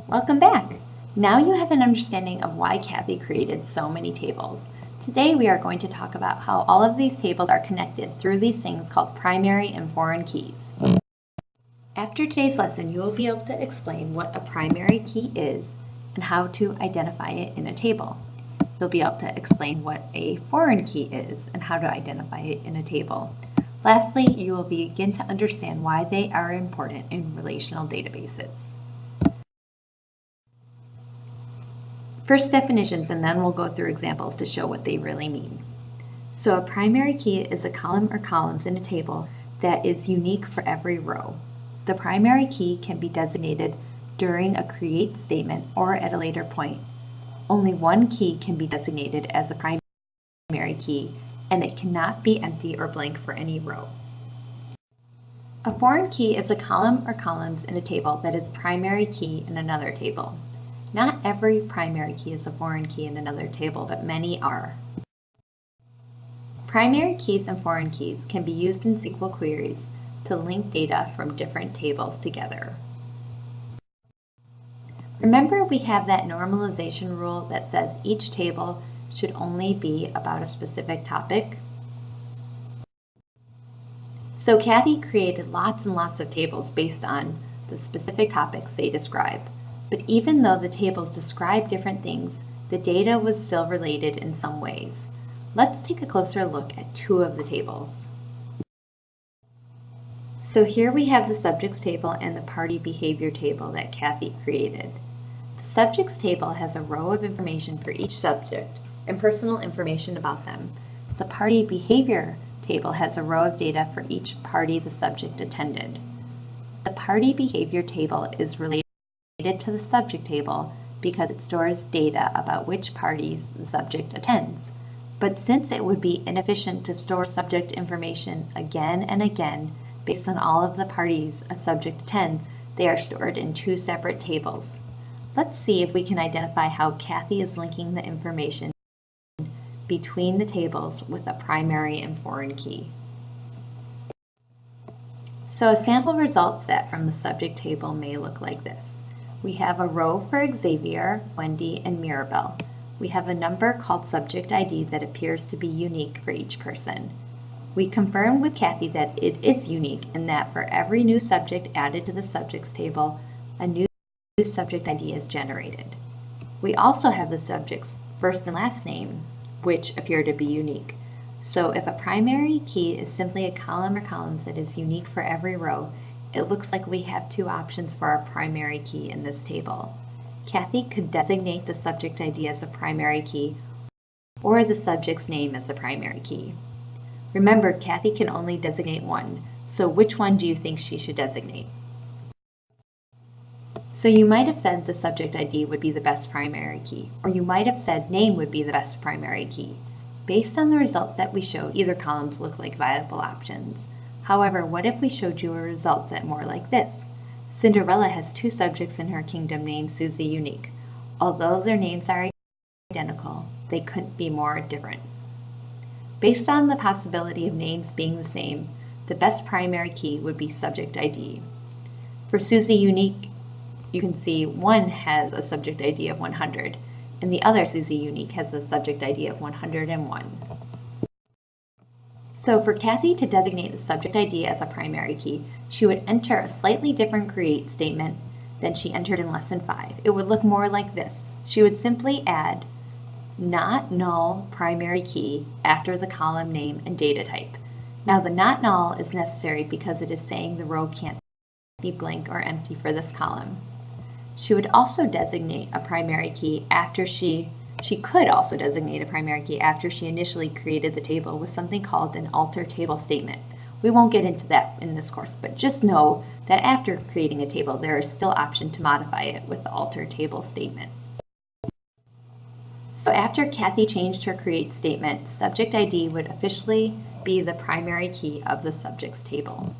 Welcome back! Now you have an understanding of why Kathy created so many tables. Today we are going to talk about how all of these tables are connected through these things called primary and foreign keys. After today's lesson, you will be able to explain what a primary key is and how to identify it in a table. You'll be able to explain what a foreign key is and how to identify it in a table. Lastly, you will begin to understand why they are important in relational databases. First, definitions, and then we'll go through examples to show what they really mean. So a primary key is a column or columns in a table that is unique for every row. The primary key can be designated during a create statement or at a later point. Only one key can be designated as a primary key, and it cannot be empty or blank for any row. A foreign key is a column or columns in a table that is primary key in another table. Not every primary key is a foreign key in another table, but many are. Primary keys and foreign keys can be used in SQL queries to link data from different tables together. Remember, we have that normalization rule that says each table should only be about a specific topic. So Kathy created lots and lots of tables based on the specific topics they describe. But even though the tables describe different things, the data was still related in some ways. Let's take a closer look at two of the tables. So here we have the subjects table and the party behavior table that Kathy created. The subjects table has a row of information for each subject and personal information about them. The party behavior table has a row of data for each party the subject attended. The party behavior table is related to the subject table because it stores data about which parties the subject attends. But since it would be inefficient to store subject information again and again based on all of the parties a subject attends, they are stored in two separate tables. Let's see if we can identify how Kathy is linking the information between the tables with a primary and foreign key. So a sample result set from the subject table may look like this. We have a row for Xavier, Wendy, and Mirabelle. We have a number called subject ID that appears to be unique for each person. We confirmed with Kathy that it is unique and that for every new subject added to the subjects table, a new subject ID is generated. We also have the subject's first and last name, which appear to be unique. So if a primary key is simply a column or columns that is unique for every row, it looks like we have two options for our primary key in this table. Kathy could designate the subject ID as a primary key or the subject's name as the primary key. Remember, Kathy can only designate one, so which one do you think she should designate? So you might have said the subject ID would be the best primary key, or you might have said name would be the best primary key. Based on the results that we showed, either columns look like viable options. However, what if we showed you a result set more like this? Cinderella has two subjects in her kingdom named Susie Unique. Although their names are identical, they couldn't be more different. Based on the possibility of names being the same, the best primary key would be subject ID. For Susie Unique, you can see one has a subject ID of 100, and the other Susie Unique has a subject ID of 101. So for Kathy to designate the subject ID as a primary key, she would enter a slightly different create statement than she entered in lesson 5. It would look more like this. She would simply add not null primary key after the column name and data type. Now the not null is necessary because it is saying the row can't be blank or empty for this column. She would also designate a primary key after she could also designate a primary key after she initially created the table with something called an alter table statement. We won't get into that in this course, but just know that after creating a table, there is still option to modify it with the alter table statement. So after Kathy changed her create statement, subject ID would officially be the primary key of the subjects table.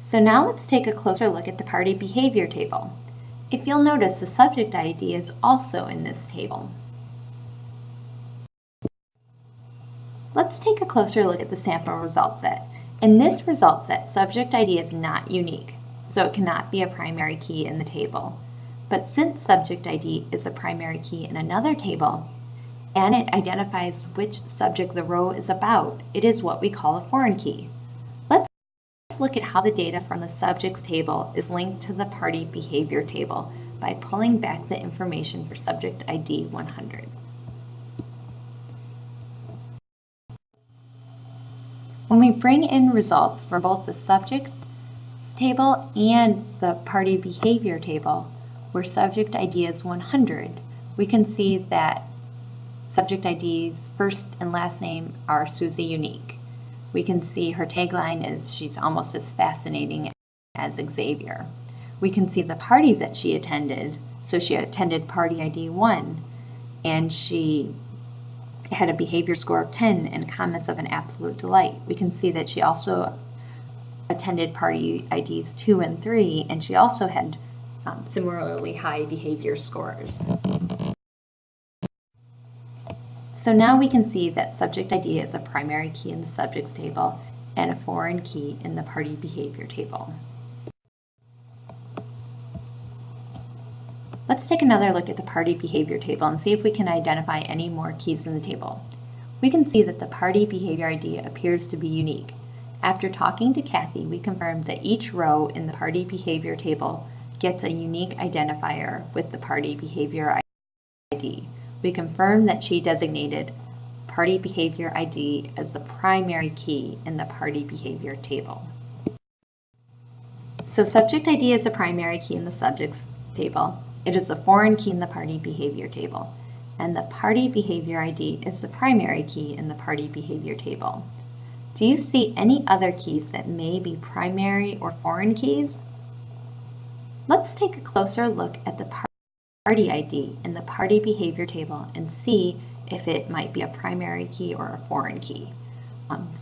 So now let's take a closer look at the party behavior table. If you'll notice, the subject ID is also in this table. Let's take a closer look at the sample result set. In this result set, subject ID is not unique, so it cannot be a primary key in the table. But since subject ID is a primary key in another table, and it identifies which subject the row is about, it is what we call a foreign key. Let's look at how the data from the subjects table is linked to the party behavior table by pulling back the information for subject ID 100. When we bring in results for both the subject table and the party behavior table, where subject ID is 100, we can see that subject ID's first and last name are Susie Unique. We can see her tagline is she's almost as fascinating as Xavier. We can see the parties that she attended. So she attended party ID 1, and she had a behavior score of 10 and comments of an absolute delight. We can see that she also attended party IDs 2 and 3, and she also had similarly high behavior scores. So now we can see that subject ID is a primary key in the subjects table and a foreign key in the party behavior table. Let's take another look at the party behavior table and see if we can identify any more keys in the table. We can see that the party behavior ID appears to be unique. After talking to Kathy, we confirmed that each row in the party behavior table gets a unique identifier with the party behavior ID. We confirmed that she designated party behavior ID as the primary key in the party behavior table. So subject ID is the primary key in the subjects table. It is a foreign key in the party behavior table. And the party behavior ID is the primary key in the party behavior table. Do you see any other keys that may be primary or foreign keys? Let's take a closer look at the party ID in the party behavior table and see if it might be a primary key or a foreign key.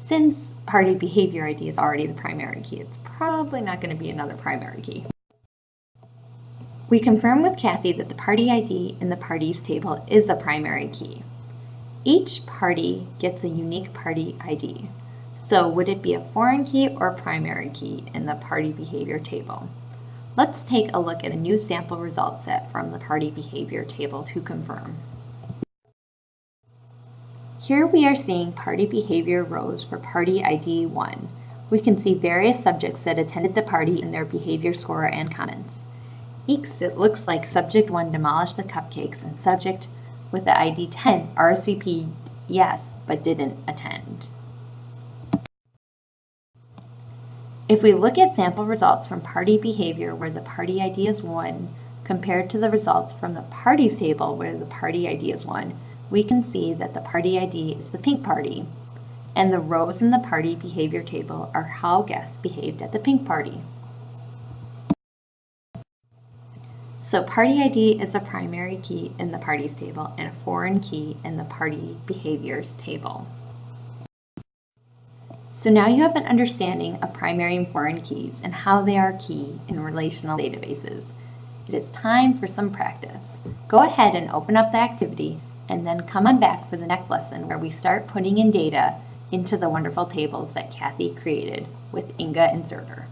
Since party behavior ID is already the primary key, it's probably not going to be another primary key. We confirm with Kathy that the party ID in the parties table is a primary key. Each party gets a unique party ID. So would it be a foreign key or a primary key in the party behavior table? Let's take a look at a new sample result set from the party behavior table to confirm. Here we are seeing party behavior rows for party ID 1. We can see various subjects that attended the party and their behavior score and comments. It looks like subject 1 demolished the cupcakes and subject with the ID 10 RSVP'd yes but didn't attend. If we look at sample results from party behavior where the party ID is 1 compared to the results from the parties table where the party ID is 1, we can see that the party ID is the pink party, and the rows in the party behavior table are how guests behaved at the pink party. So party ID is a primary key in the parties table and a foreign key in the party behaviors table. So now you have an understanding of primary and foreign keys and how they are key in relational databases. It is time for some practice. Go ahead and open up the activity and then come on back for the next lesson where we start putting in data into the wonderful tables that Kathy created with Inga Inserter.